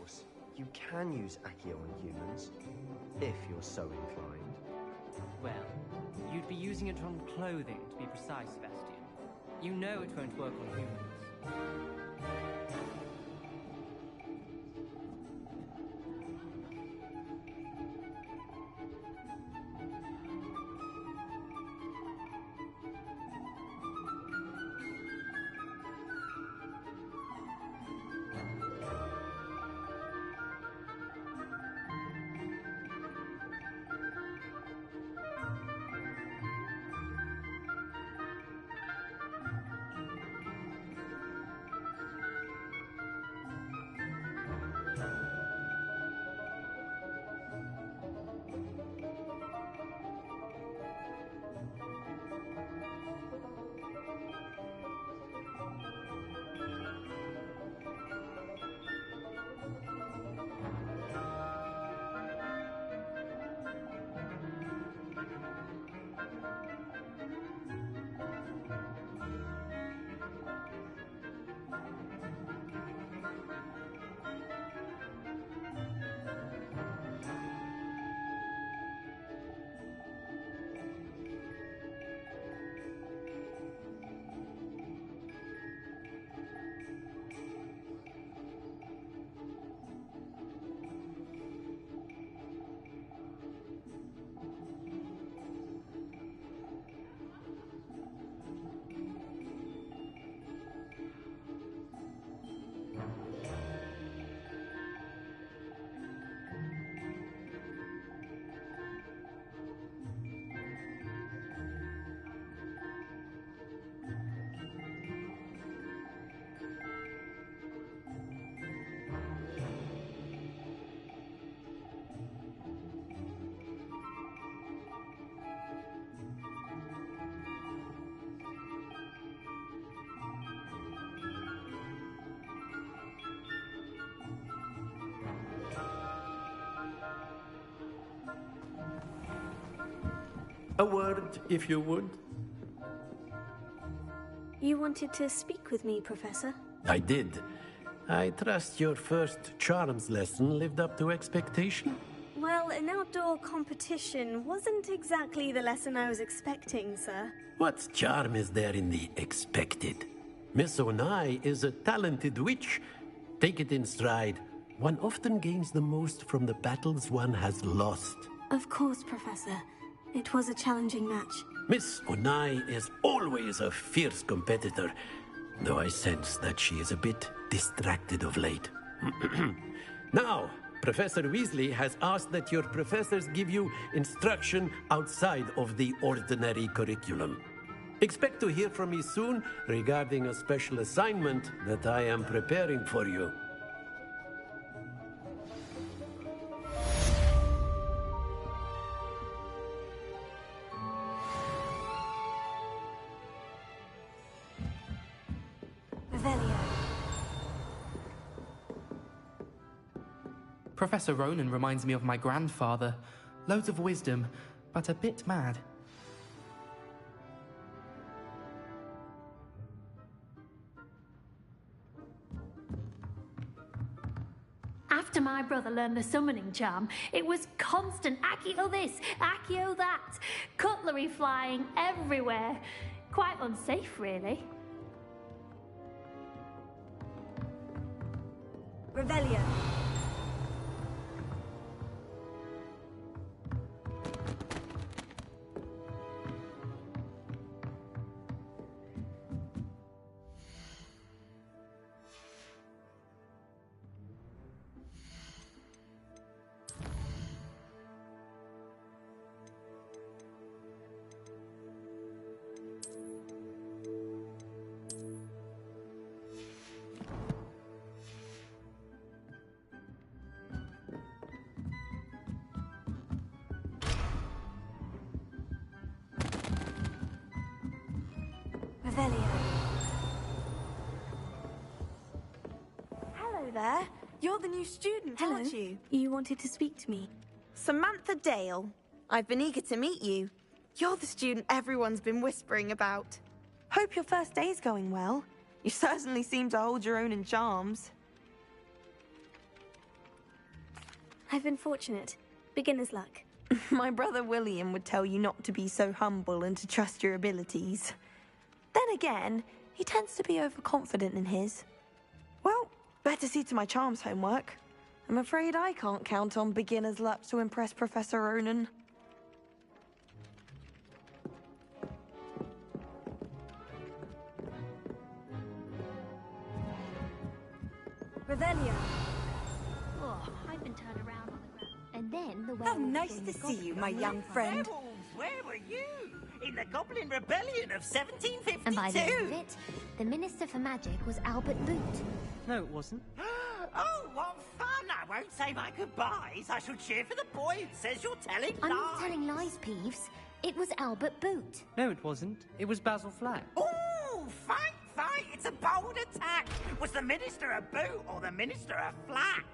course, you can use Accio on humans, if you're so inclined. Well, you'd be using it on clothing, to be precise, Sebastian. You know it won't work on humans. A word, if you would. You wanted to speak with me, Professor? I did. I trust your first charms lesson lived up to expectation? Well, an outdoor competition wasn't exactly the lesson I was expecting, sir. What charm is there in the expected? Miss Onai is a talented witch. Take it in stride. One often gains the most from the battles one has lost. Of course, Professor. It was a challenging match. Miss Onai is always a fierce competitor, though I sense that she is a bit distracted of late. Now, Professor Weasley has asked that your professors give you instruction outside of the ordinary curriculum. Expect to hear from me soon regarding a special assignment that I am preparing for you. Professor Ronan reminds me of my grandfather. Loads of wisdom, but a bit mad. After my brother learned the summoning charm, it was constant Accio this, Accio that. Cutlery flying everywhere. Quite unsafe, really. Revelio. Hello there. You're the new student, Hello. aren't you? You wanted to speak to me? Samantha Dale. I've been eager to meet you. You're the student everyone's been whispering about. Hope your first day's going well. You certainly seem to hold your own in charms. I've been fortunate. Beginner's luck. My brother William would tell you not to be so humble and to trust your abilities. Then again, he tends to be overconfident in his. Well, better see to my charms homework. I'm afraid I can't count on beginner's luck to impress Professor Ronan. Revelio. Oh, I've been turned around on the ground. And then the How werewolf nice came to and see got you, me. my young friend. Werewolves, where were you? In the Goblin Rebellion of 1752? And by the end of it, the Minister for Magic was Albert Boot. No, it wasn't. Oh, what fun! I won't say my goodbyes. I shall cheer for the boy who says you're telling I'm lies. not telling lies, Peeves. It was Albert Boot. No, it wasn't. It was Basil Flack. Oh, fight, fight! It's a bold attack. Was the Minister a boot or the Minister a flack?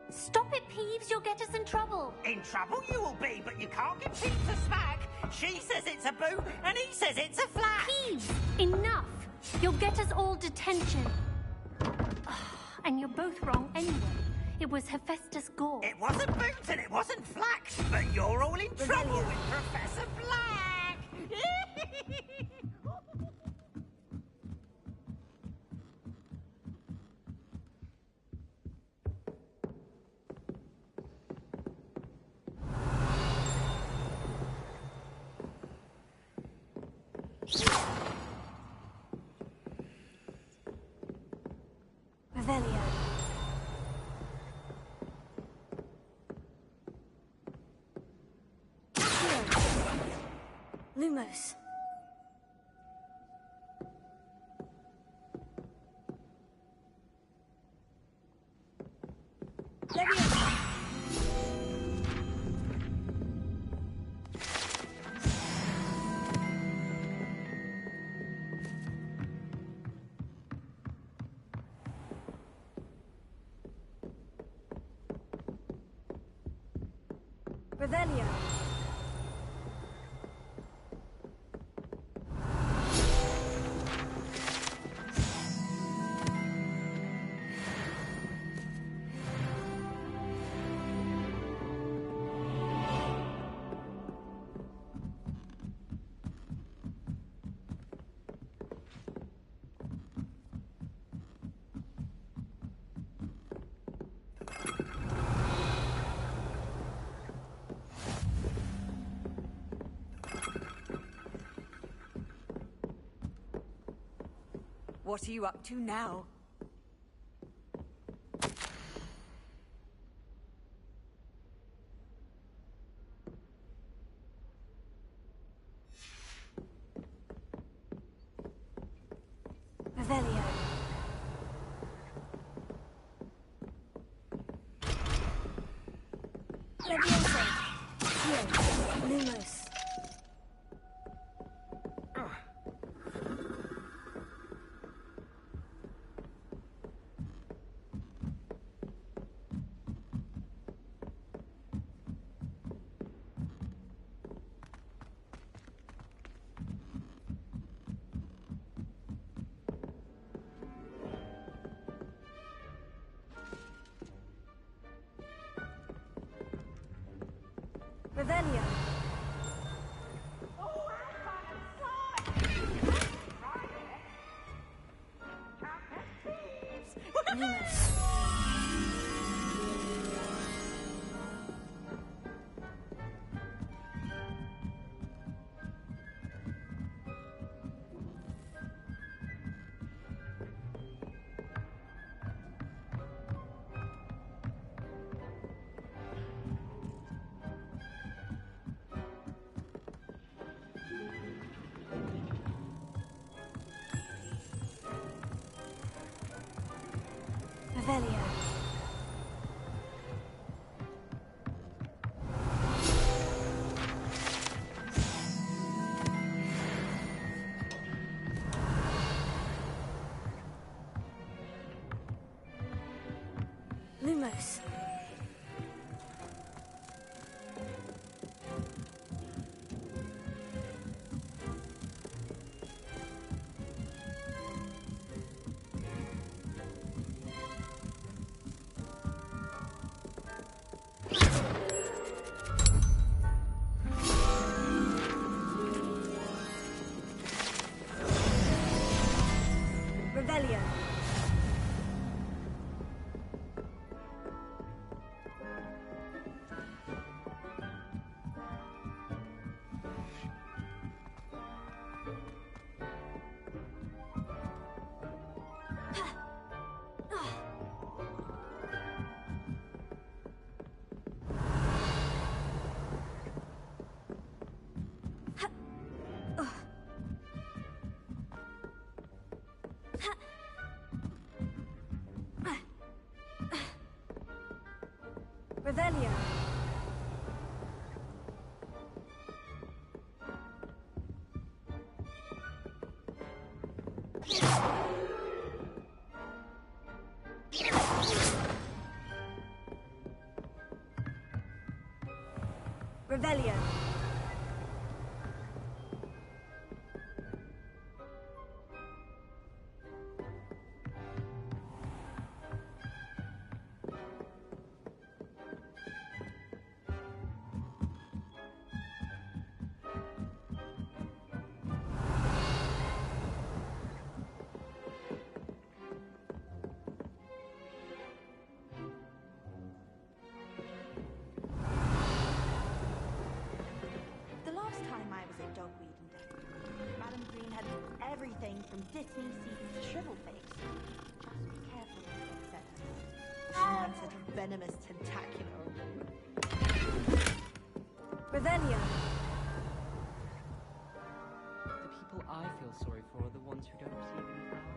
Stop it, Peeves. You'll get us in trouble. In trouble you will be, but you can't give Peeves a smack. She says it's a boot, and he says it's a flack. Peeves, enough. You'll get us all detention. And you're both wrong anyway. It was Hephaestus Gore. It wasn't boot and it wasn't flack, but you're all in trouble with Professor Black. Revelio. Lumos. Revelio. What are you up to now? Revelio. Leviosa. Heal. Lumos. Revelio. Lumos. Revelio. Lumos. Revelio. From Disney sees shrivel face. Just be careful with what said. She might set a venomous tentacular on you. Revelio. The people I feel sorry for are the ones who don't receive any flowers.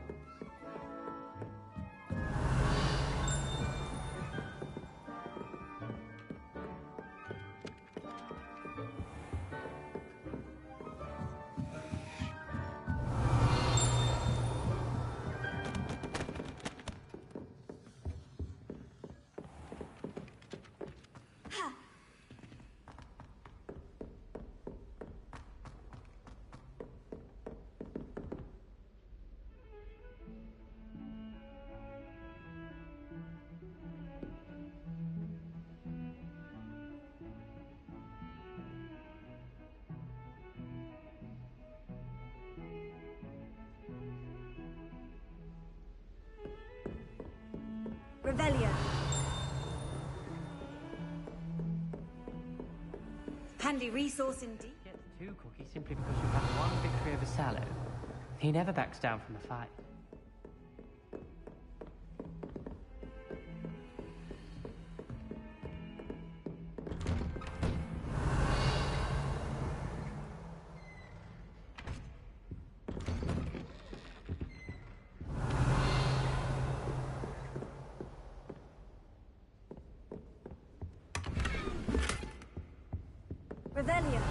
Revelio. Handy resource indeed. Get 2 cookies simply because you had 1 victory over Sallow. He never backs down from a fight. Revelio.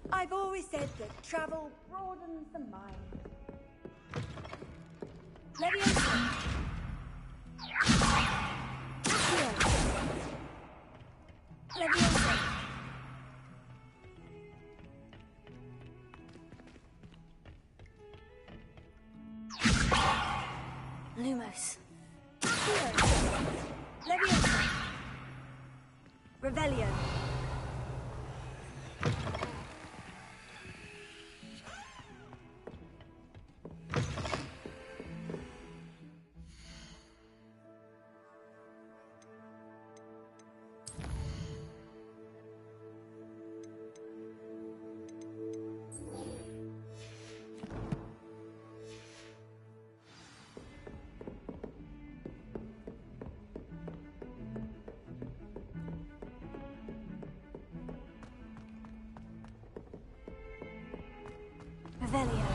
I've always said that travel broadens the mind. Leviosa. Accio. Leviosa. Lumos. Accio. Leviosa. Revelio. Revelio.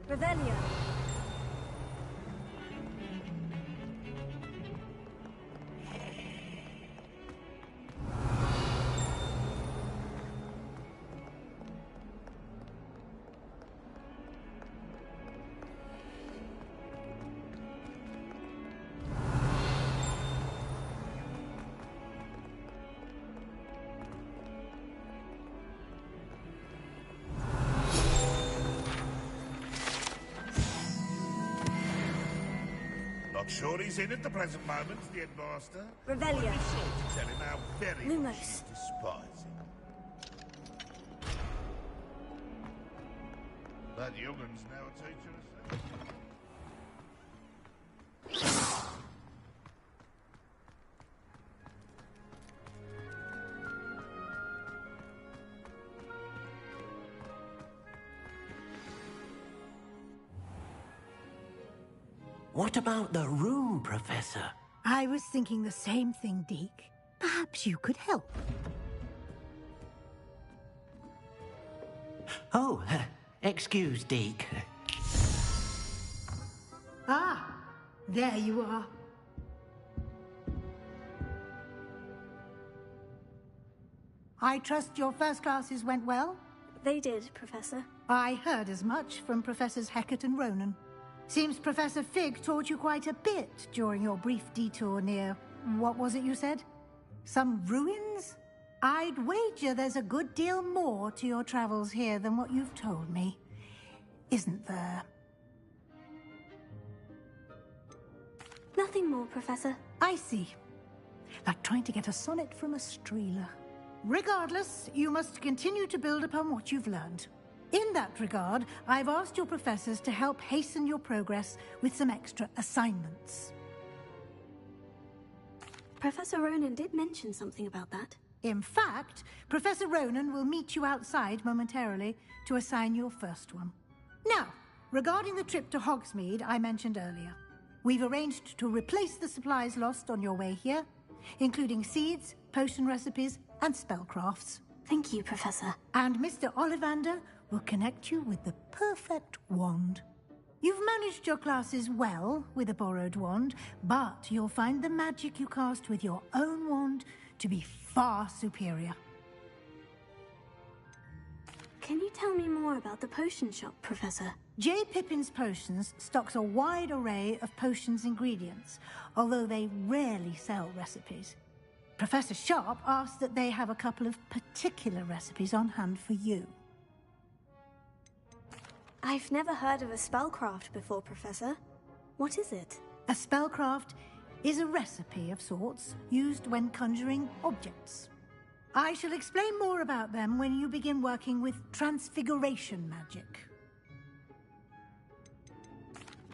Revelio. I'm sure he's in at the present moment, the headmaster. Revelio. I'd be sure to tell him how very Lumos. much you despise him. That young'un's now a teacher herself. What about the room, Professor? I was thinking the same thing, Deke. Perhaps you could help. Oh, excuse, Deke. Ah, there you are. I trust your first classes went well? They did, Professor. I heard as much from Professors Hecat and Ronan. Seems Professor Fig taught you quite a bit during your brief detour near... what was it you said? Some ruins? I'd wager there's a good deal more to your travels here than what you've told me. Isn't there? Nothing more, Professor. I see. Like trying to get a sonnet from a streeler. Regardless, you must continue to build upon what you've learned. In that regard, I've asked your professors to help hasten your progress with some extra assignments. Professor Ronan did mention something about that. In fact, Professor Ronan will meet you outside momentarily to assign your first one. Now, regarding the trip to Hogsmeade I mentioned earlier, we've arranged to replace the supplies lost on your way here, including seeds, potion recipes, and spellcrafts. Thank you, Professor. And Mr. Ollivander will connect you with the perfect wand. You've managed your classes well with a borrowed wand, but you'll find the magic you cast with your own wand to be far superior. Can you tell me more about the potion shop, Professor? J. Pippin's Potions stocks a wide array of potions ingredients, although they rarely sell recipes. Professor Sharp asked that they have a couple of particular recipes on hand for you. I've never heard of a spellcraft before, Professor. What is it? A spellcraft is a recipe of sorts used when conjuring objects. I shall explain more about them when you begin working with transfiguration magic.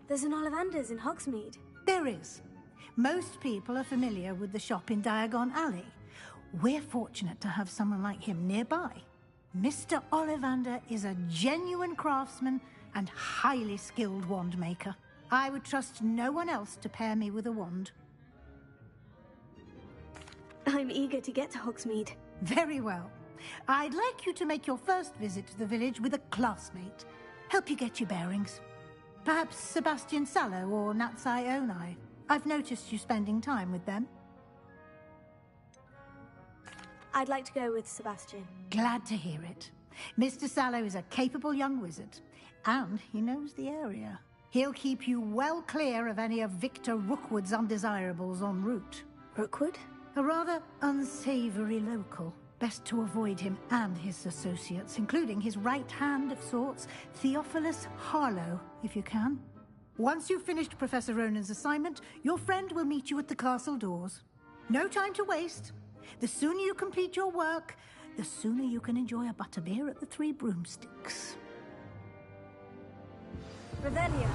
There's an Ollivander's in Hogsmeade. There is. Most people are familiar with the shop in Diagon Alley. We're fortunate to have someone like him nearby. Mr. Ollivander is a genuine craftsman and highly skilled wand maker. I would trust no one else to pair me with a wand. I'm eager to get to Hogsmeade. Very well. I'd like you to make your first visit to the village with a classmate. Help you get your bearings. Perhaps Sebastian Sallow or Natsai Onai. I've noticed you spending time with them. I'd like to go with Sebastian. Glad to hear it. Mr. Sallow is a capable young wizard, and he knows the area. He'll keep you well clear of any of Victor Rookwood's undesirables en route. Rookwood? A rather unsavory local. Best to avoid him and his associates, including his right hand of sorts, Theophilus Harlow, if you can. Once you've finished Professor Ronan's assignment, your friend will meet you at the castle doors. No time to waste. The sooner you complete your work, the sooner you can enjoy a butterbeer at the Three Broomsticks. Revelio.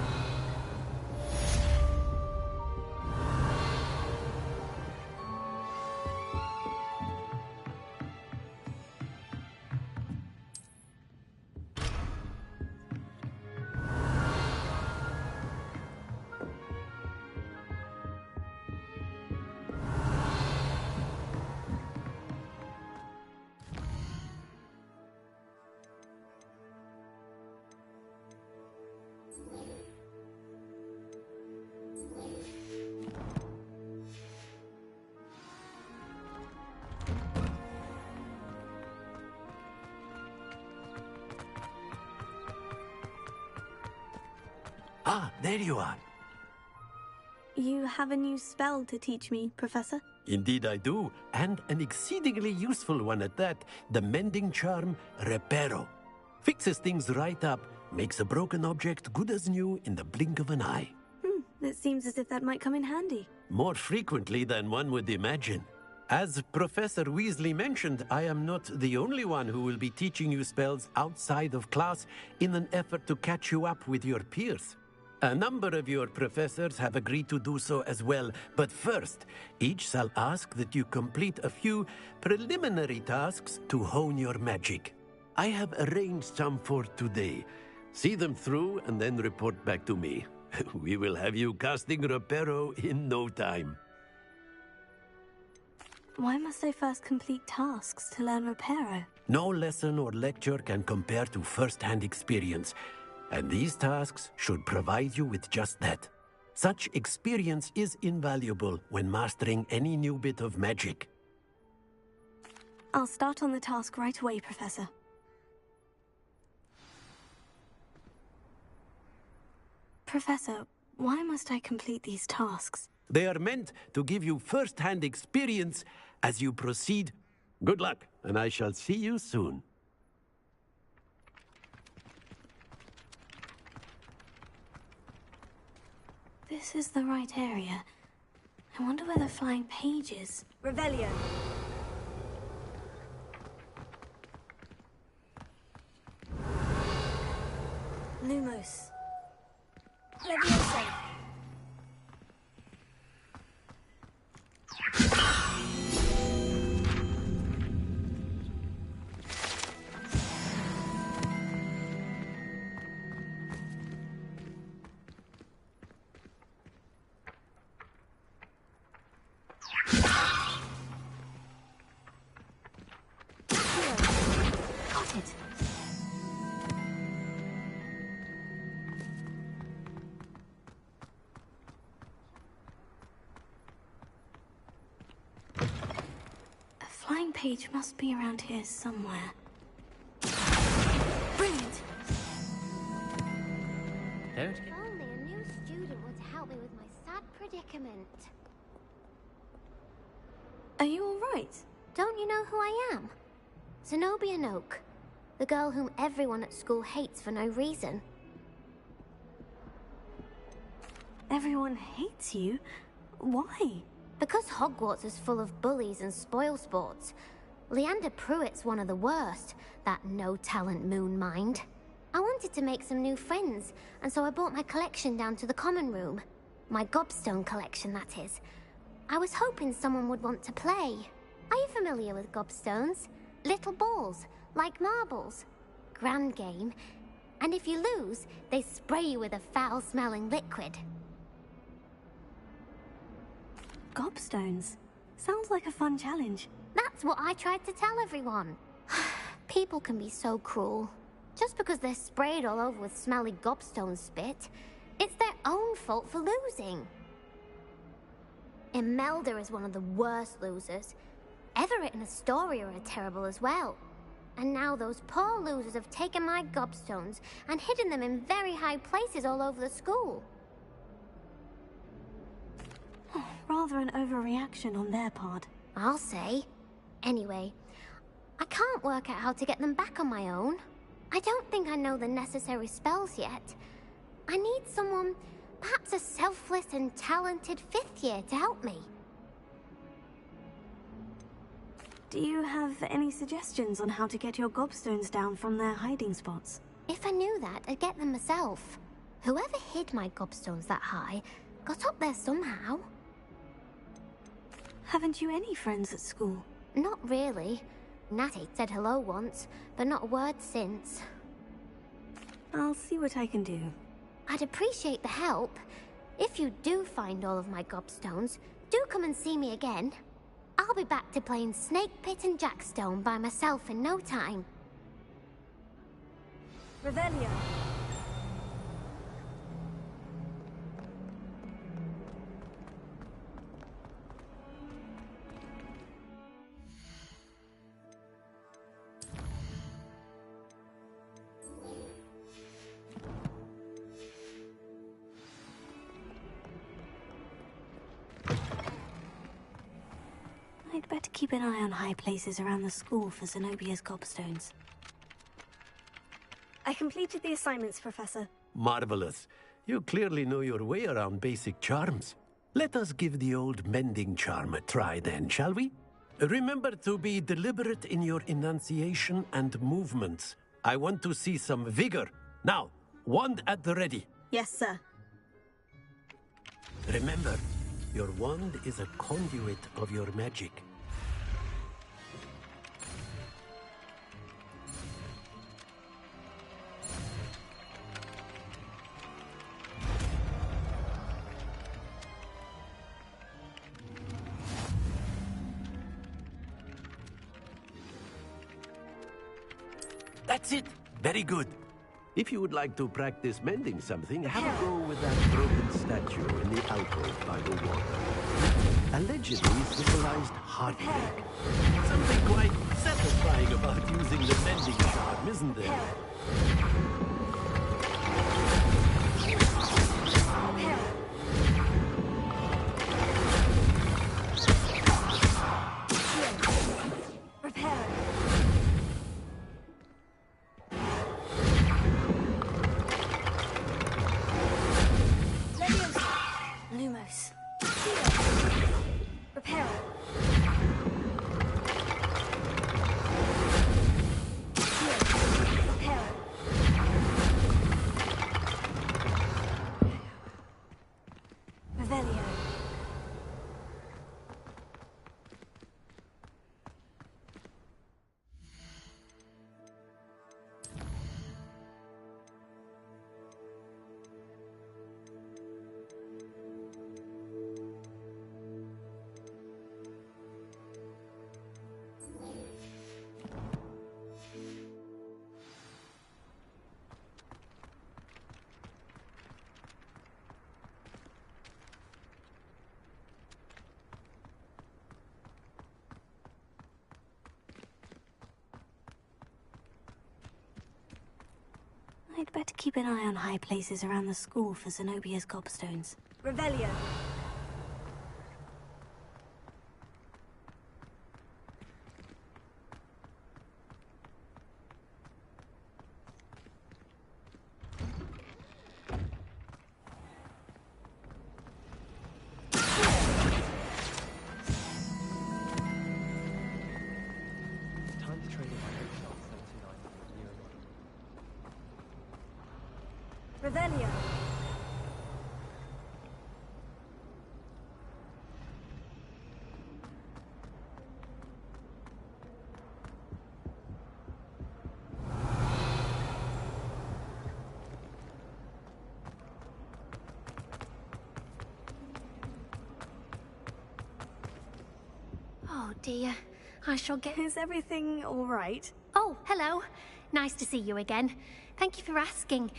Ah, there you are. You have a new spell to teach me, Professor? Indeed I do, and an exceedingly useful one at that. The mending charm, Reparo. Fixes things right up, makes a broken object good as new in the blink of an eye. It seems as if that might come in handy. More frequently than one would imagine. As Professor Weasley mentioned, I am not the only one who will be teaching you spells outside of class in an effort to catch you up with your peers. A number of your professors have agreed to do so as well, but first, each shall ask that you complete a few preliminary tasks to hone your magic. I have arranged some for today. See them through and then report back to me. We will have you casting Reparo in no time. Why must I first complete tasks to learn Reparo? No lesson or lecture can compare to first-hand experience, and these tasks should provide you with just that. Such experience is invaluable when mastering any new bit of magic. I'll start on the task right away, Professor. Professor, why must I complete these tasks? They are meant to give you first-hand experience as you proceed. Good luck, and I shall see you soon. This is the right area. I wonder where the flying page is. Revelio. Lumos. Leviosa. Got it. A flying page must be around here somewhere. Brilliant! Don't If only a new student would help me with my sad predicament. Are you all right? Don't you know who I am? Zenobia Noak, the girl whom everyone at school hates for no reason. Everyone hates you? Why? Because Hogwarts is full of bullies and spoilsports. Leander Pruitt's one of the worst, that no-talent moon mind. I wanted to make some new friends, and so I brought my collection down to the common room. My gobstone collection, that is. I was hoping someone would want to play. Are you familiar with gobstones? Little balls, like marbles. Grand game. And if you lose, they spray you with a foul-smelling liquid. Gobstones? Sounds like a fun challenge. That's what I tried to tell everyone. People can be so cruel. Just because they're sprayed all over with smelly gobstone spit, it's their own fault for losing. Imelda is one of the worst losers. Everett and Astoria are terrible as well. And now those poor losers have taken my gobstones and hidden them in very high places all over the school. Rather an overreaction on their part. I'll say. Anyway, I can't work out how to get them back on my own. I don't think I know the necessary spells yet. I need someone, perhaps a selfless and talented fifth year to help me. Do you have any suggestions on how to get your gobstones down from their hiding spots? If I knew that, I'd get them myself. Whoever hid my gobstones that high got up there somehow. Haven't you any friends at school? Not really. Natty said hello once, but not a word since. I'll see what I can do. I'd appreciate the help. If you do find all of my gobstones, do come and see me again. I'll be back to playing Snake Pit and Jackstone by myself in no time. Revelio. I'd better keep an eye on high places around the school for Zenobia's gobstones. I completed the assignments, Professor. Marvelous. You clearly know your way around basic charms. Let us give the old mending charm a try then, shall we? Remember to be deliberate in your enunciation and movements. I want to see some vigor. Now, wand at the ready. Yes, sir. Remember, your wand is a conduit of your magic. That's it. Very good. If you would like to practice mending something, have a go with that broken statue in the alcove by the water. Allegedly symbolized heartbreak. Something quite satisfying about using the mending charm, isn't there? I'd better keep an eye on high places around the school for Zenobia's gobstones. Revelio. Revelio. Oh dear, I shall get... Is everything all right? Oh, hello. Nice to see you again. Thank you for asking.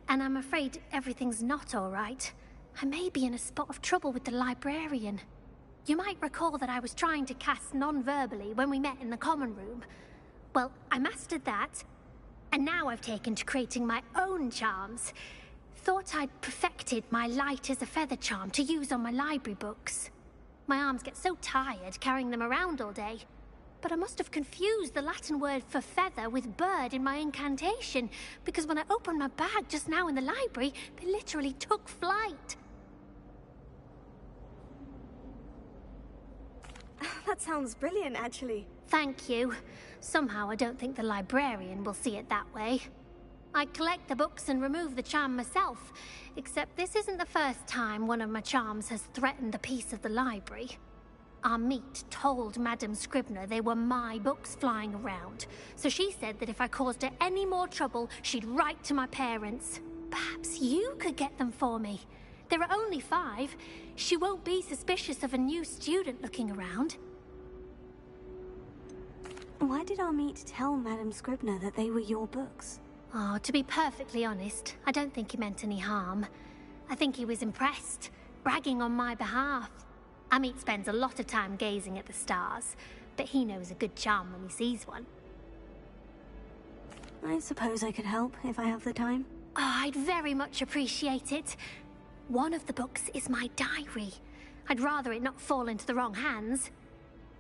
And I'm afraid everything's not all right. I may be in a spot of trouble with the librarian. You might recall that I was trying to cast non-verbally when we met in the common room. Well, I mastered that, and now I've taken to creating my own charms. Thought I'd perfected my light as a feather charm to use on my library books. My arms get so tired carrying them around all day. But I must have confused the Latin word for feather with bird in my incantation, because when I opened my bag just now in the library, they literally took flight. That sounds brilliant, actually. Thank you. Somehow I don't think the librarian will see it that way. I collect the books and remove the charm myself, except this isn't the first time one of my charms has threatened the peace of the library. Our meet told Madame Scribner they were my books flying around, so she said that if I caused her any more trouble, she'd write to my parents. Perhaps you could get them for me. There are only 5. She won't be suspicious of a new student looking around. Why did our meet tell Madame Scribner that they were your books? Oh, to be perfectly honest, I don't think he meant any harm. I think he was impressed, bragging on my behalf. Amit spends a lot of time gazing at the stars, but he knows a good charm when he sees one. I suppose I could help if I have the time. Oh, I'd very much appreciate it. One of the books is my diary. I'd rather it not fall into the wrong hands.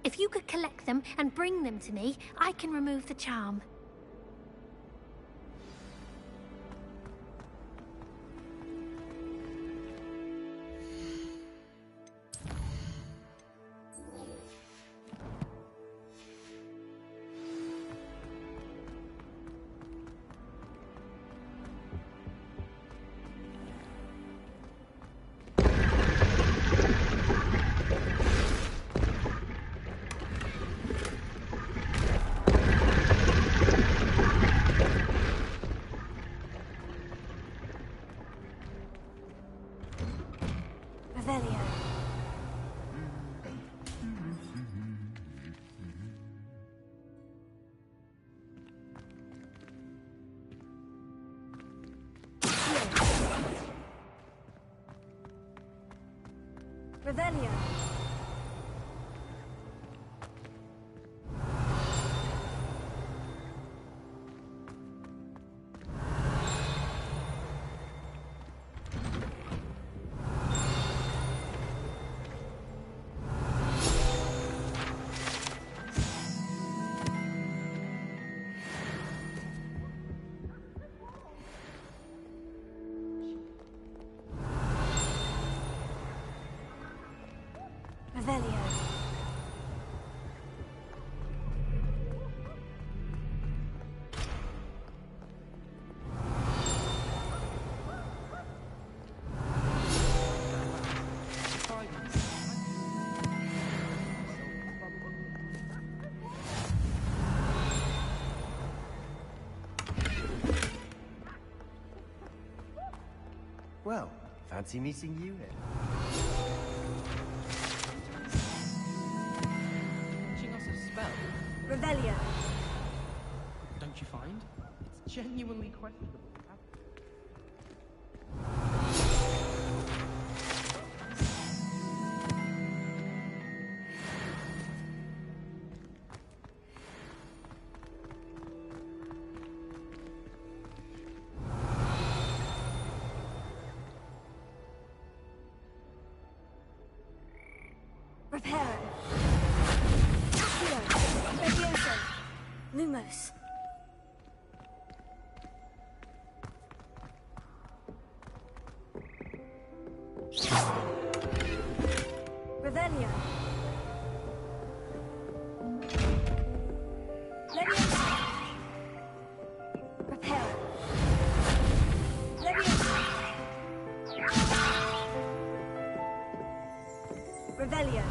If you could collect them and bring them to me, I can remove the charm. Revelio. Revelio. Well, fancy meeting you here. Teaching us a spell? Revelio. Don't you find? It's genuinely questionable. Reparo. Accio. Levioso. Lumos. Revelio. Levioso. Reparo. Levioso. Revelio.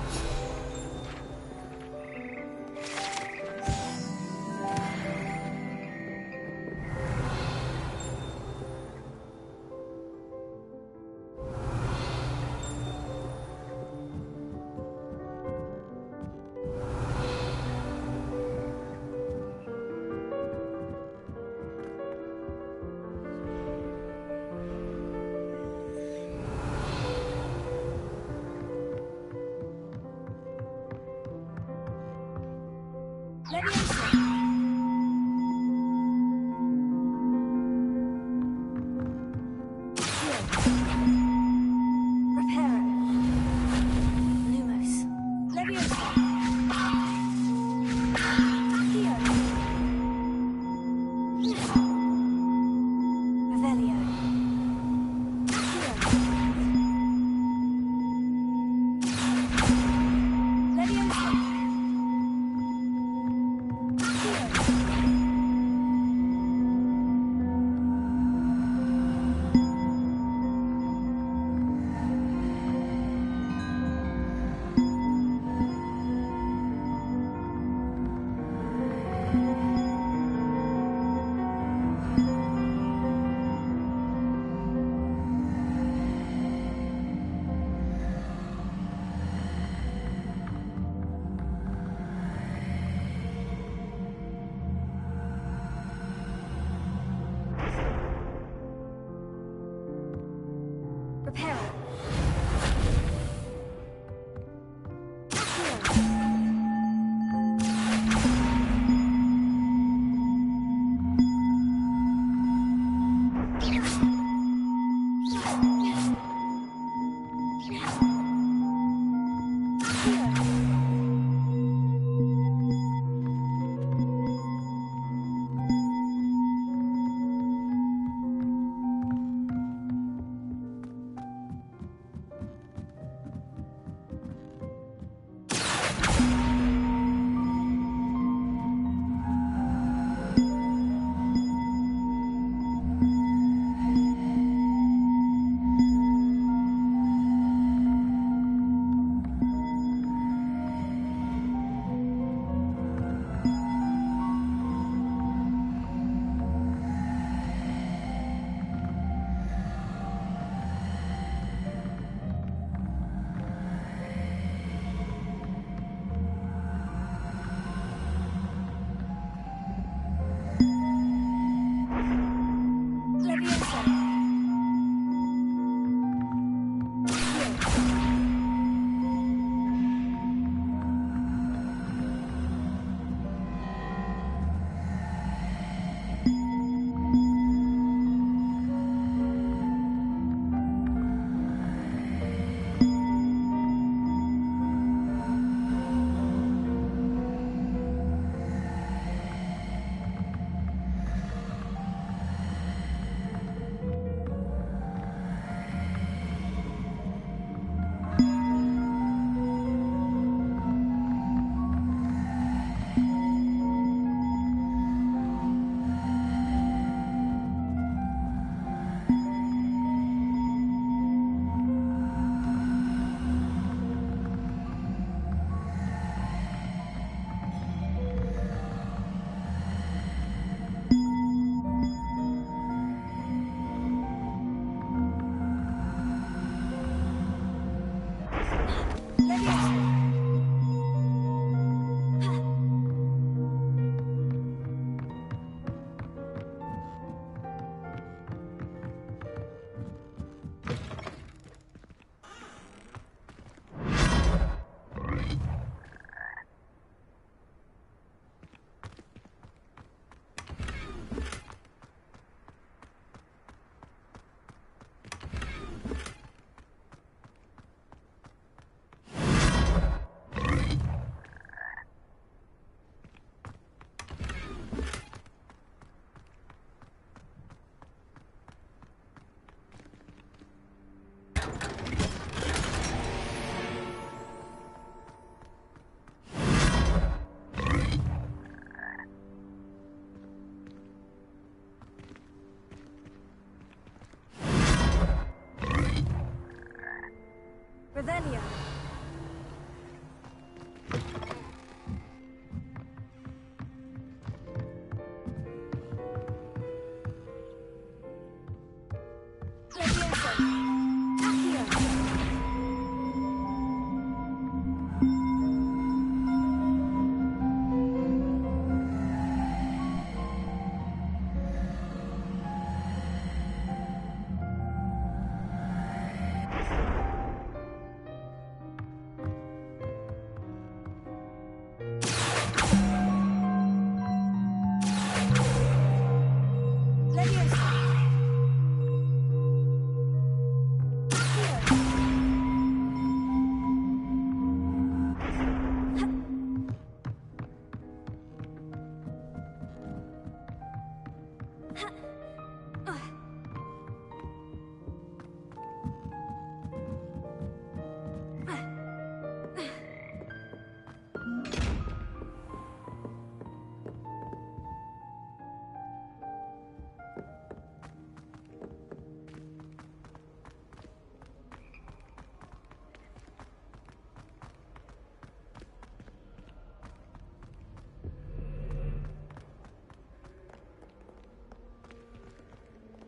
Revelio.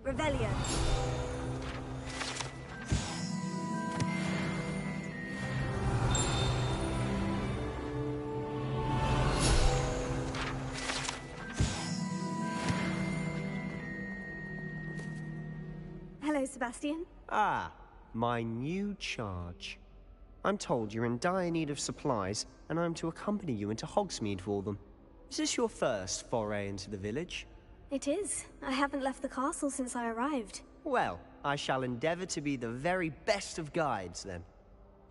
Revelio. Hello, Sebastian. Ah, my new charge. I'm told you're in dire need of supplies, and I'm to accompany you into Hogsmeade for them. Is this your first foray into the village? It is. I haven't left the castle since I arrived. Well, I shall endeavour to be the very best of guides, then.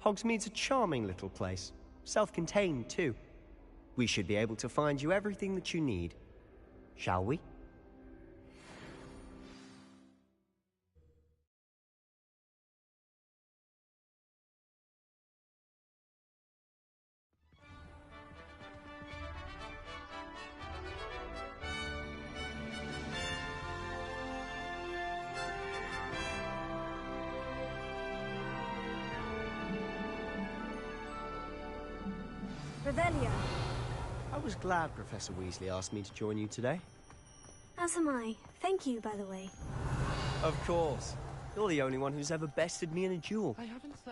Hogsmeade's a charming little place. Self-contained, too. We should be able to find you everything that you need. Shall we? Revelio. I was glad Professor Weasley asked me to join you today. As am I. Thank you, by the way. Of course. You're the only one who's ever bested me in a duel.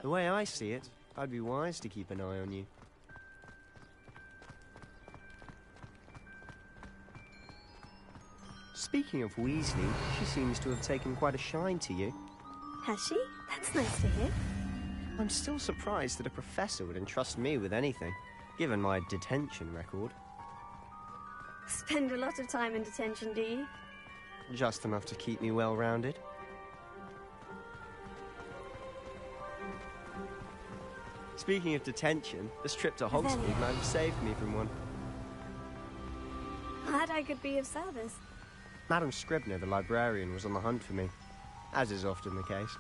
The way I see it, I'd be wise to keep an eye on you. Speaking of Weasley, she seems to have taken quite a shine to you. Has she? That's nice to hear. I'm still surprised that a professor would entrust me with anything, given my detention record. Spend a lot of time in detention, do you? Just enough to keep me well-rounded. Speaking of detention, this trip to Hogsmeade might have saved me from one. Glad I could be of service. Madam Scribner, the librarian, was on the hunt for me, as is often the case.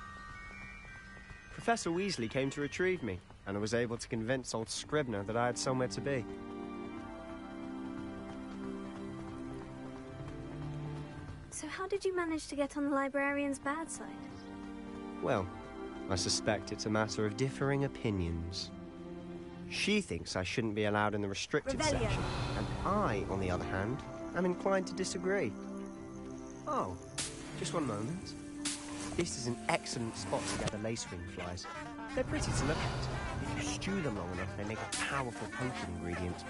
Professor Weasley came to retrieve me, and I was able to convince old Scribner that I had somewhere to be. So how did you manage to get on the librarian's bad side? Well, I suspect it's a matter of differing opinions. She thinks I shouldn't be allowed in the restricted section, and I, on the other hand, am inclined to disagree. Oh, just one moment. This is an excellent spot to gather lacewing flies. They're pretty to look at. If you stew them long enough, they make a powerful potion ingredient.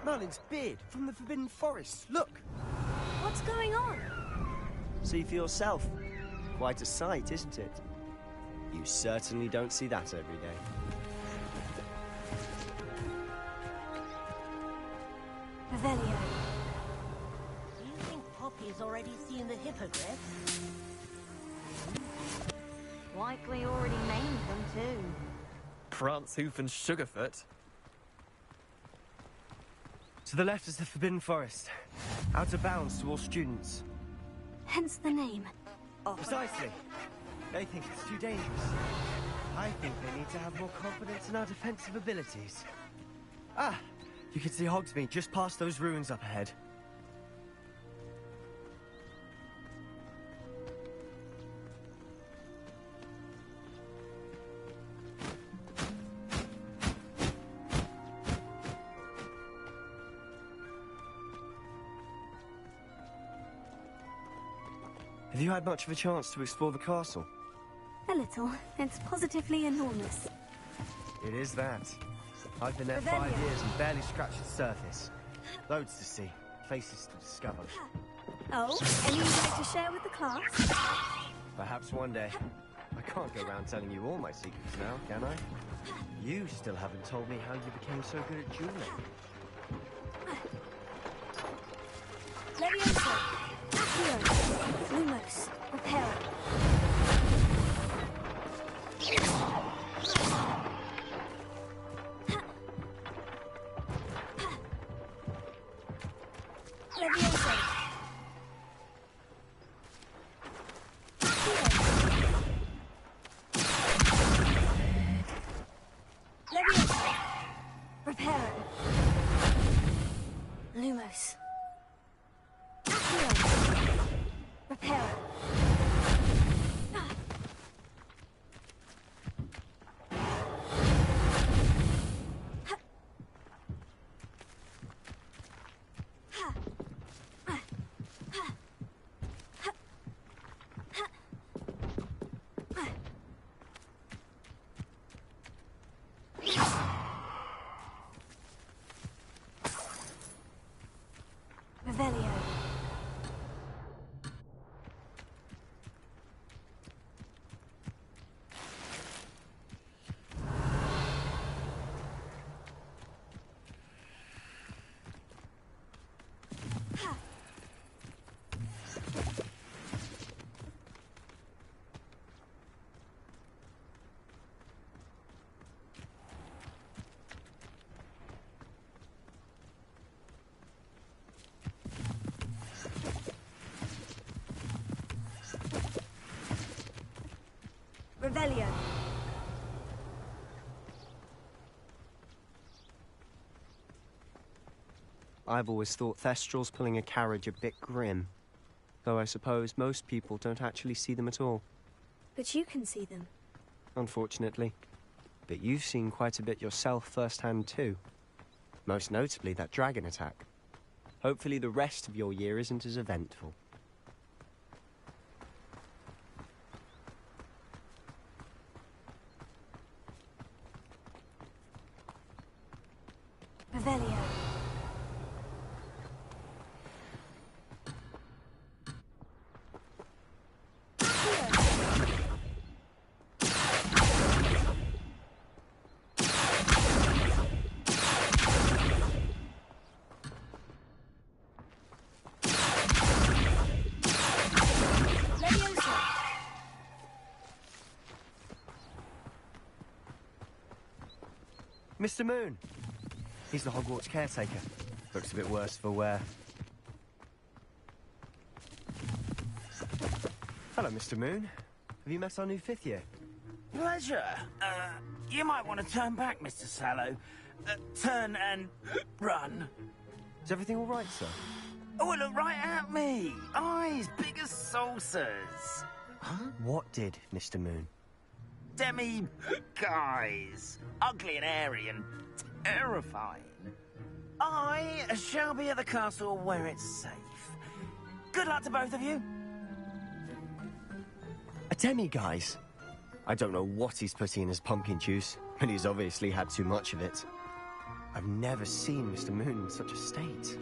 Merlin's beard from the Forbidden Forest. Look! What's going on? See for yourself. Quite a sight, isn't it? You certainly don't see that every day. Revelio. Do you think Poppy's already seen the hippogriffs? Likely already named them too. Prancehoof and Sugarfoot. To the left is the Forbidden Forest. Out of bounds to all students. Hence the name. Precisely. They think it's too dangerous. I think they need to have more confidence in our defensive abilities. Ah, You can see Hogsmeade just past those ruins up ahead. Have you had much of a chance to explore the castle? A little. It's positively enormous. It is that. I've been there 5 years and barely scratched the surface. Loads to see, places to discover. Oh, any you'd like to share with the class? Perhaps one day. I can't go around telling you all my secrets now, can I? You still haven't told me how you became so good at dueling. Levioso, Accio, Lumos, Reparo. Levioso. Levioso. Reparo. Lumos. Accio. Reparo. Revelio. Revelio. I've always thought Thestrals pulling a carriage a bit grim. Though I suppose most people don't actually see them at all. But you can see them. Unfortunately. But you've seen quite a bit yourself firsthand too. Most notably that dragon attack. Hopefully the rest of your year isn't as eventful. Revelio. Mr. Moon! He's the Hogwarts caretaker. Looks a bit worse for wear. Hello, Mr. Moon. Have you met our new 5th year? Pleasure. You might want to turn back, Mr. Sallow. Turn and run. Is everything all right, sir? Oh, look right at me. Eyes big as saucers. Huh? What did, Mr. Moon? Demi-guys. Ugly and airy and terrifying. I shall be at the castle where it's safe. Good luck to both of you. A demi-guise? I don't know what he's putting in his pumpkin juice, but he's obviously had too much of it. I've never seen Mr. Moon in such a state.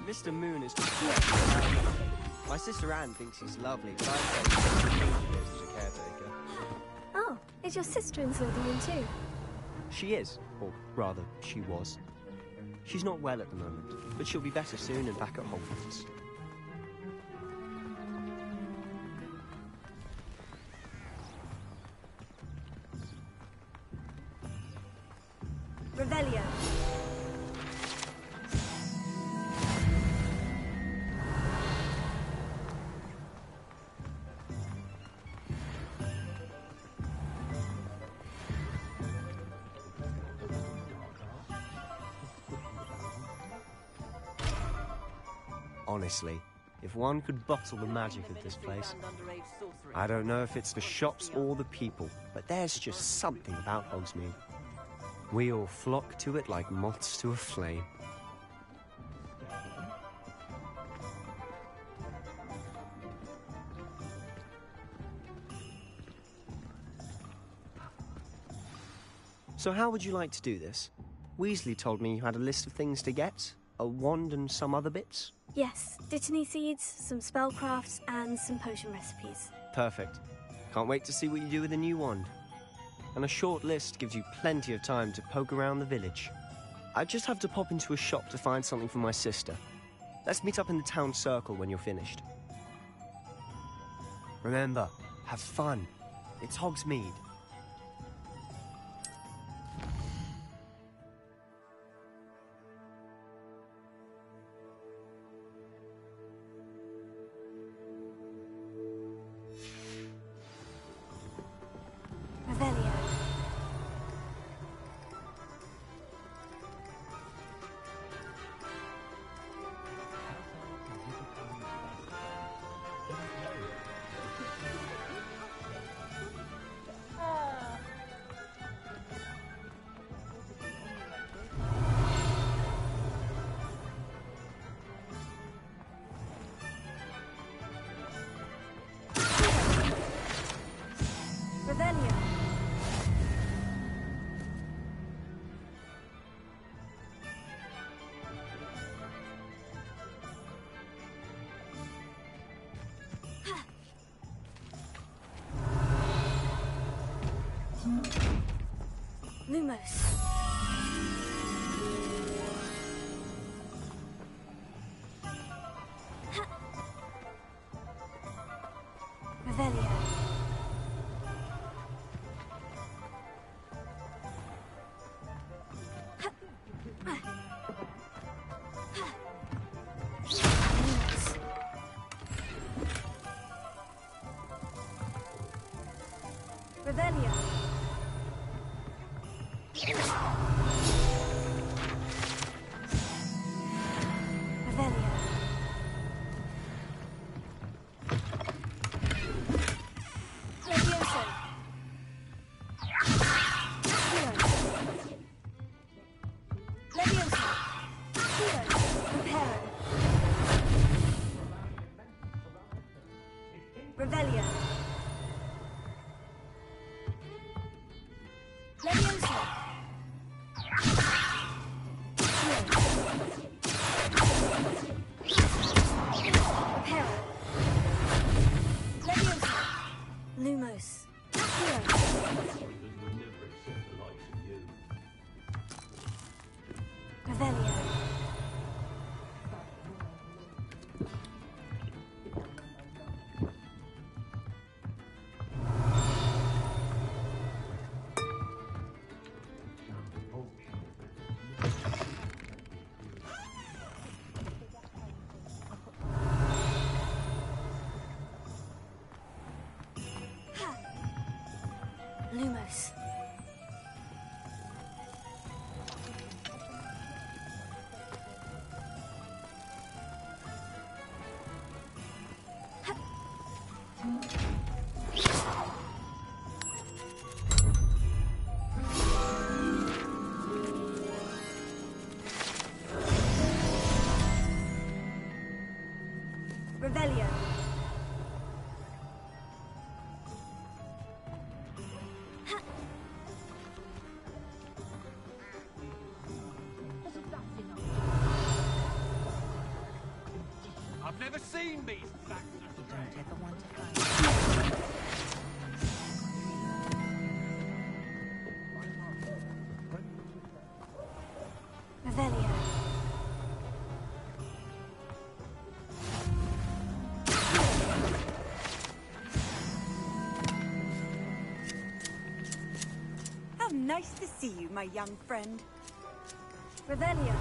Mr. Moon is... My sister Anne thinks he's lovely, but I say he's a caretaker. Oh, is your sister in Slytherin too? She is, or rather, she was. She's not well at the moment, but she'll be better soon and back at Hogwarts. Revelio. Honestly, if one could bottle the magic of this place. I don't know if it's the shops or the people, but there's just something about Hogsmeade. We all flock to it like moths to a flame. So how would you like to do this? Weasley told me you had a list of things to get, a wand and some other bits. Yes, Dittany seeds, some spellcrafts, and some potion recipes. Perfect. Can't wait to see what you do with the new wand. And a short list gives you plenty of time to poke around the village. I just have to pop into a shop to find something for my sister. Let's meet up in the town circle when you're finished. Remember, have fun. It's Hogsmeade. Lumos. Revelio. Revelio. Lumos. Revelio. Lumos. Revelio. I've never seen these facts. You don't ever want to find. Revelio. How nice to see you, my young friend. Revelio.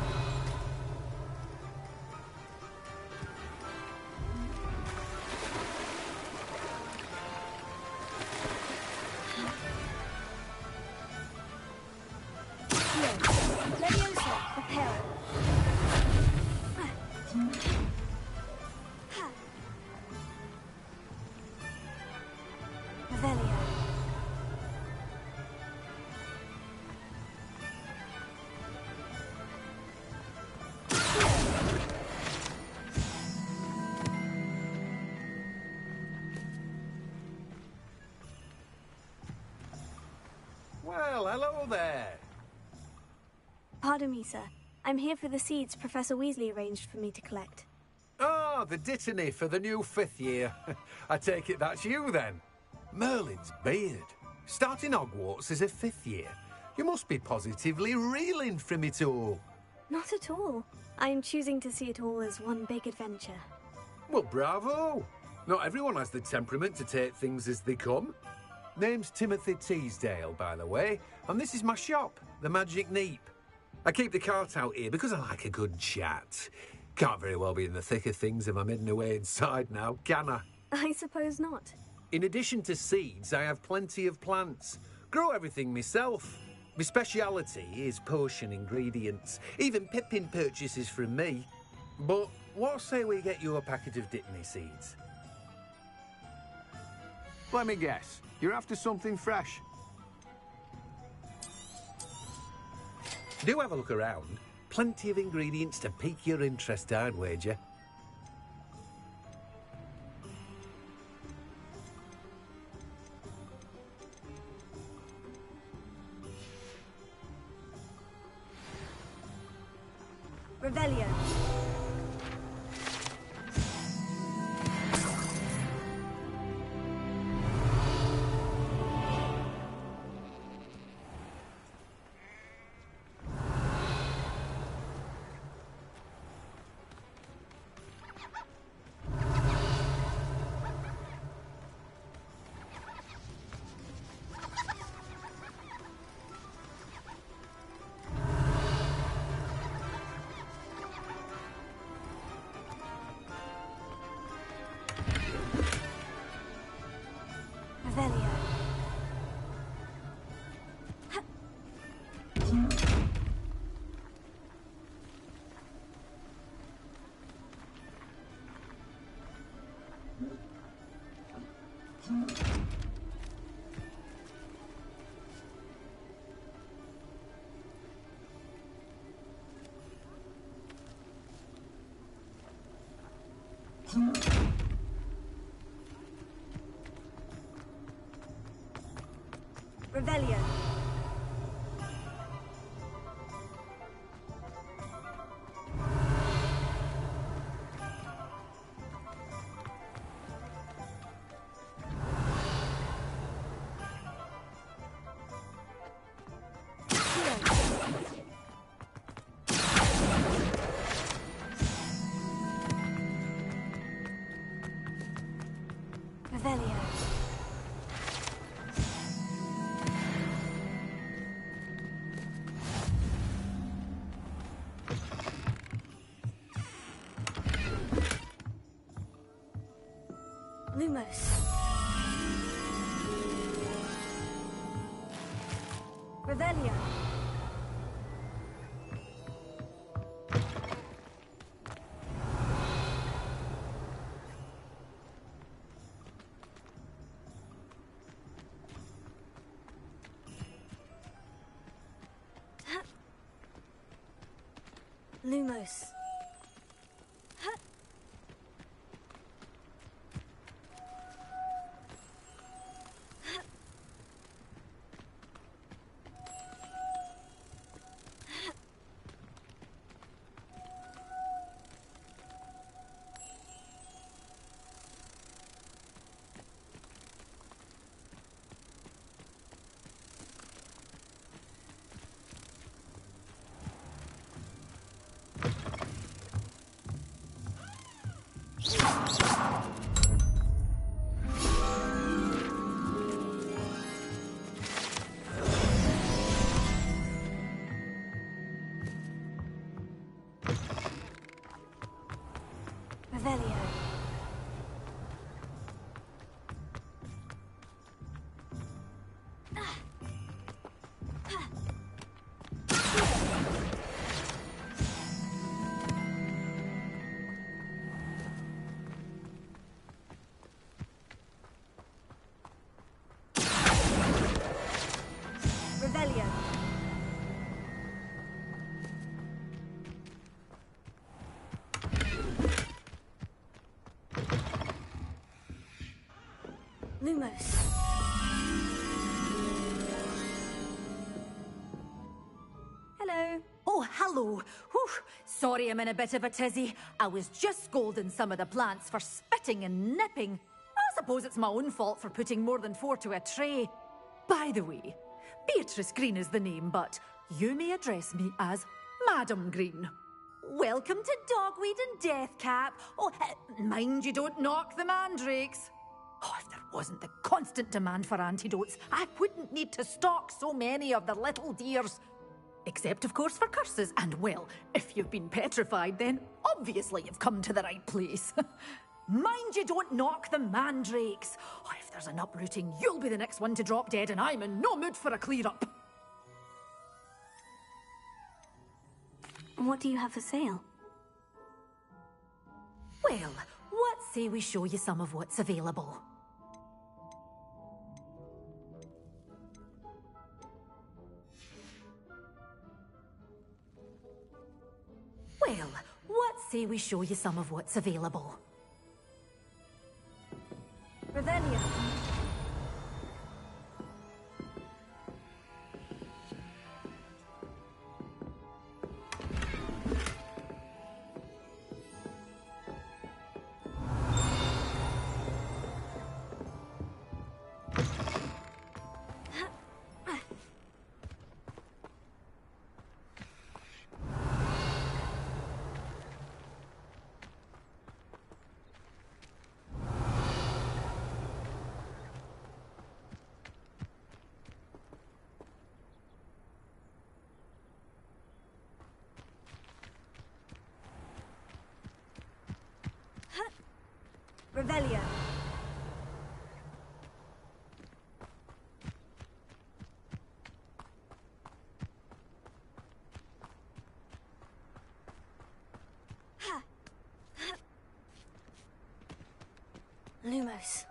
Revelio. Well, hello there. Pardon me, sir. I'm here for the seeds Professor Weasley arranged for me to collect. Ah, the dittany for the new 5th year. I take it that's you, then. Merlin's beard. Starting Hogwarts as a 5th year. You must be positively reeling from it all. Not at all. I'm choosing to see it all as one big adventure. Well, bravo. Not everyone has the temperament to take things as they come. Name's Timothy Teasdale, by the way, and this is my shop, the Magic Neep. I keep the cart out here because I like a good chat. Can't very well be in the thick of things if I'm hidden away inside now, can I? I suppose not. In addition to seeds, I have plenty of plants. Grow everything myself. My speciality is potion ingredients. Even Pippin purchases from me. But what say we get you a packet of dittany seeds? Let me guess. You're after something fresh. Do have a look around. Plenty of ingredients to pique your interest, I'd wager. Revelio. Revelio. Revelio. Revelio. Lumos. Revelio. Lumos. Lumos. Hello. Oh, hello. Whew. Sorry I'm in a bit of a tizzy. I was just scolding some of the plants for spitting and nipping. I suppose it's my own fault for putting more than 4 to a tray. By the way, Beatrice Green is the name, but you may address me as Madam Green. Welcome to Dogweed and Deathcap. Oh, mind you don't knock the mandrakes. Oh, if there wasn't the constant demand for antidotes, I wouldn't need to stock so many of the little dears. Except, of course, for curses. And, well, if you've been petrified, then obviously you've come to the right place. Mind you don't knock the mandrakes. Oh, if there's an uprooting, you'll be the next one to drop dead, and I'm in no mood for a clear-up. What do you have for sale? Well, what say we show you some of what's available? Well, what say we show you some of what's available? Revelio. Revelio. Lumos.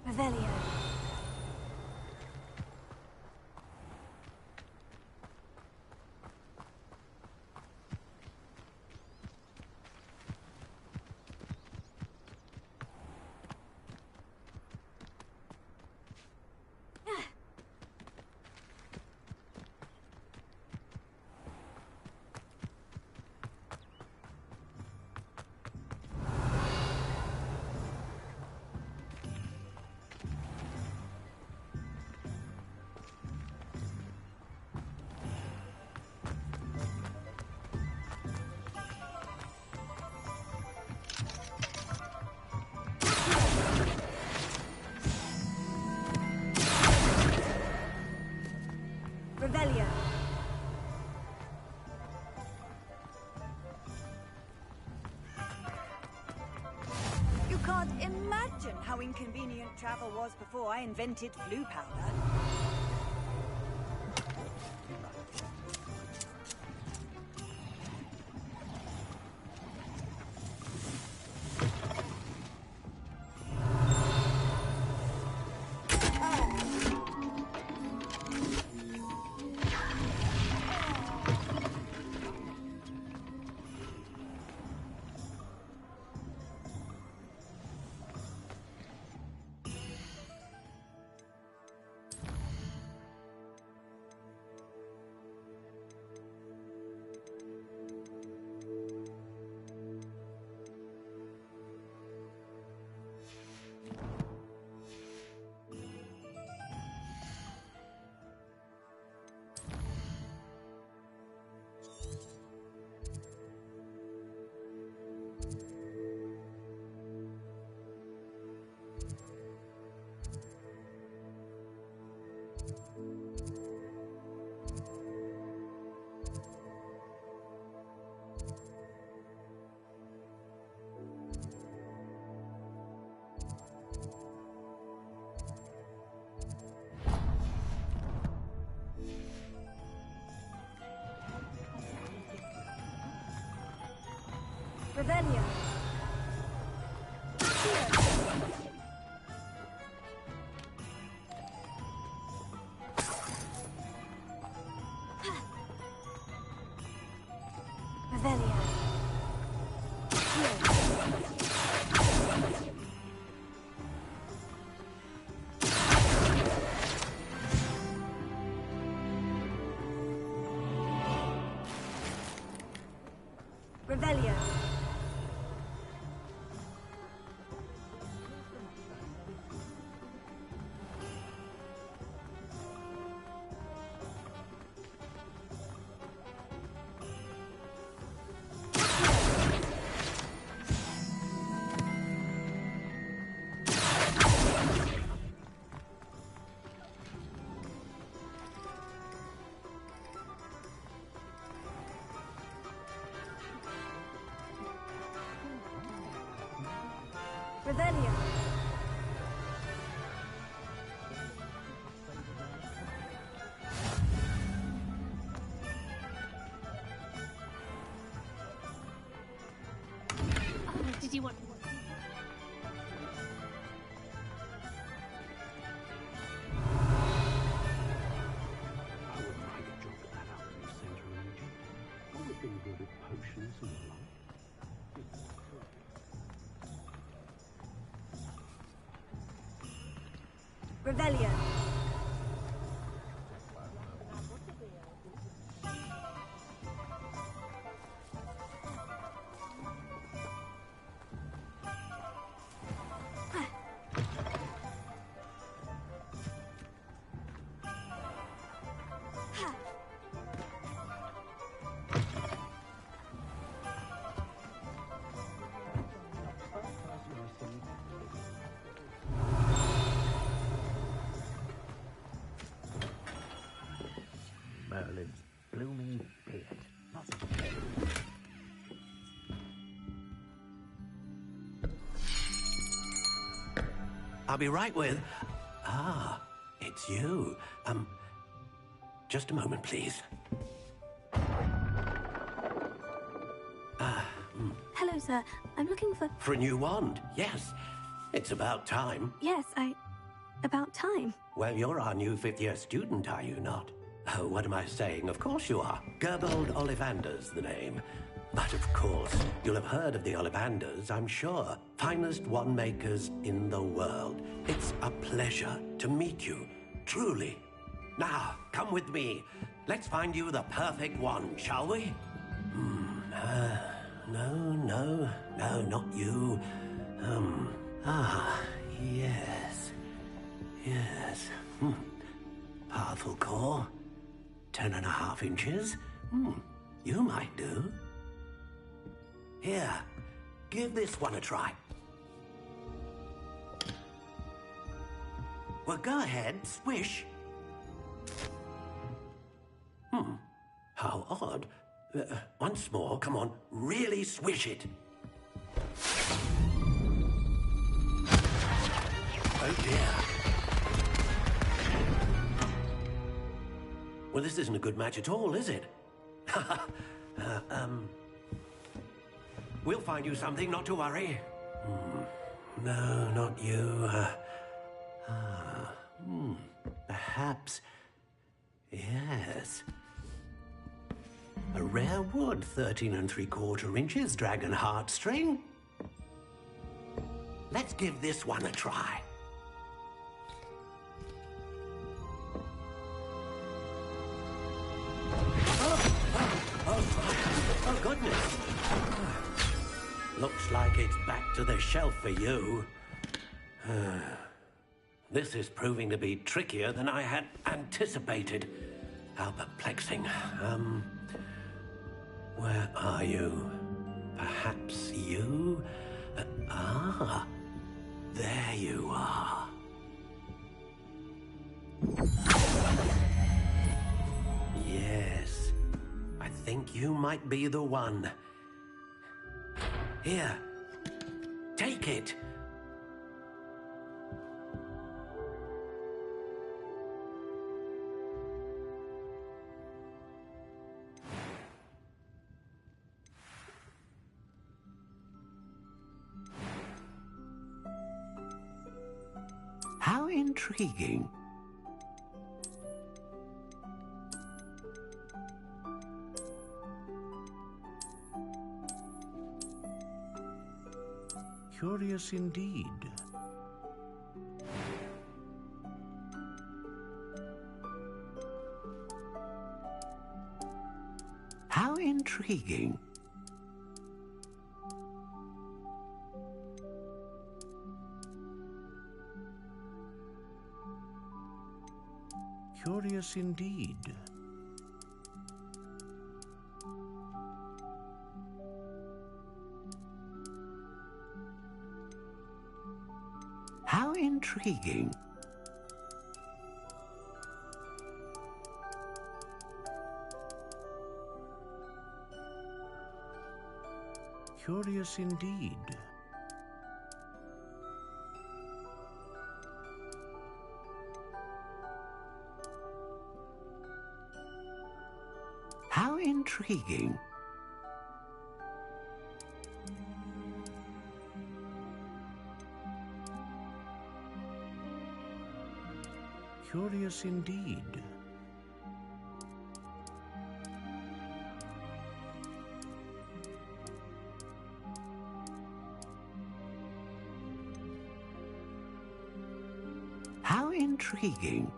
Revelio. Revelio. You can't imagine how inconvenient travel was before I invented blue powder. Revelio. Revelio. Revelio. Revelio. Oh, did you want... Revelio. Merlin's blooming beard. I'll be right with... Ah, it's you. Just a moment, please. Hello, sir. I'm looking for... For a new wand, yes. It's about time. Yes, about time. Well, you're our new fifth-year student, are you not? Oh, what am I saying? Of course you are. Gerbold Ollivander's the name. But of course, you'll have heard of the Ollivanders, I'm sure. Finest wand makers in the world. It's a pleasure to meet you, truly. Now, come with me. Let's find you the perfect wand, shall we? No, not you. Yes. Powerful core. 10.5 inches. You might do. Here, give this one a try. Well, go ahead, swish. How odd. Once more, come on, really swish it. Oh dear. Well, this isn't a good match at all, is it? We'll find you something, not to worry. No, not you. Perhaps... Yes. A rare wood, 13 3/4 inches, dragon heartstring. Let's give this one a try. Oh, goodness. Looks like it's back to the shelf for you. This is proving to be trickier than I had anticipated. How perplexing. Where are you? Perhaps you? There you are. Yes. I think you might be the one. Here. Take it. intriguing. Curious indeed. How intriguing. Curious indeed. How intriguing. Curious indeed. How intriguing. Curious indeed. How intriguing.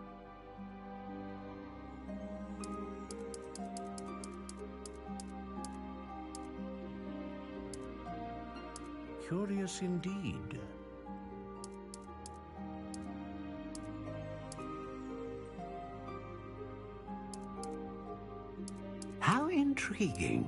Curious indeed. How intriguing.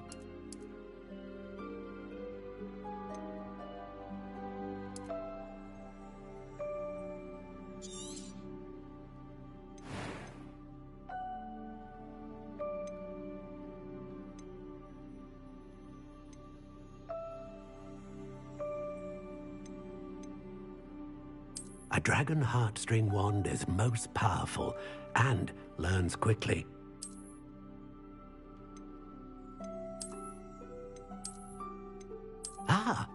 A dragon heartstring wand is most powerful and learns quickly. Ah,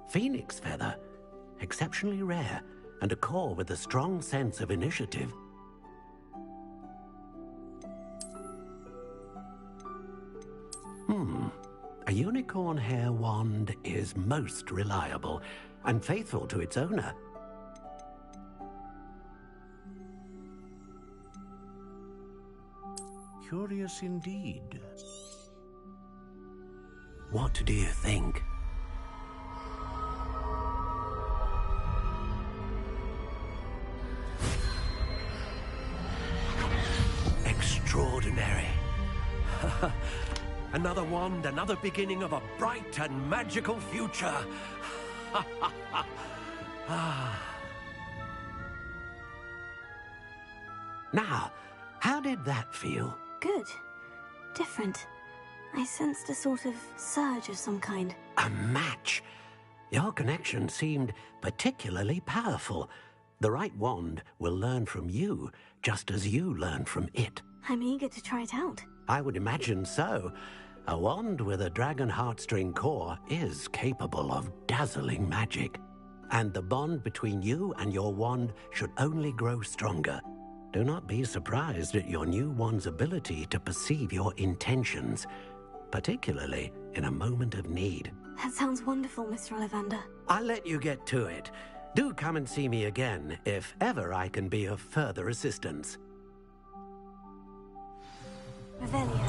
phoenix feather. Exceptionally rare, and a core with a strong sense of initiative. A unicorn hair wand is most reliable and faithful to its owner. Curious indeed. What do you think? Extraordinary. Another wand, another beginning of a bright and magical future. Now, how did that feel? Good. Different. I sensed a sort of surge of some kind. A match. Your connection seemed particularly powerful. The right wand will learn from you, just as you learn from it. I'm eager to try it out. I would imagine so. A wand with a dragon heartstring core is capable of dazzling magic. And the bond between you and your wand should only grow stronger. Do not be surprised at your new wand's ability to perceive your intentions, particularly in a moment of need. That sounds wonderful, Mr. Ollivander. I'll let you get to it. Do come and see me again if ever I can be of further assistance. Revelio.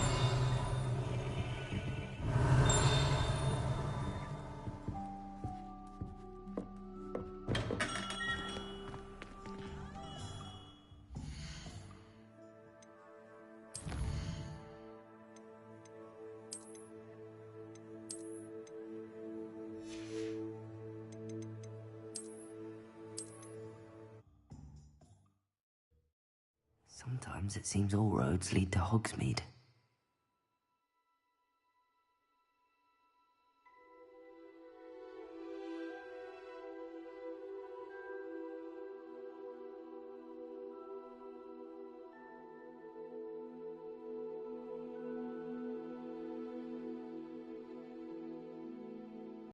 Sometimes it seems all roads lead to Hogsmeade.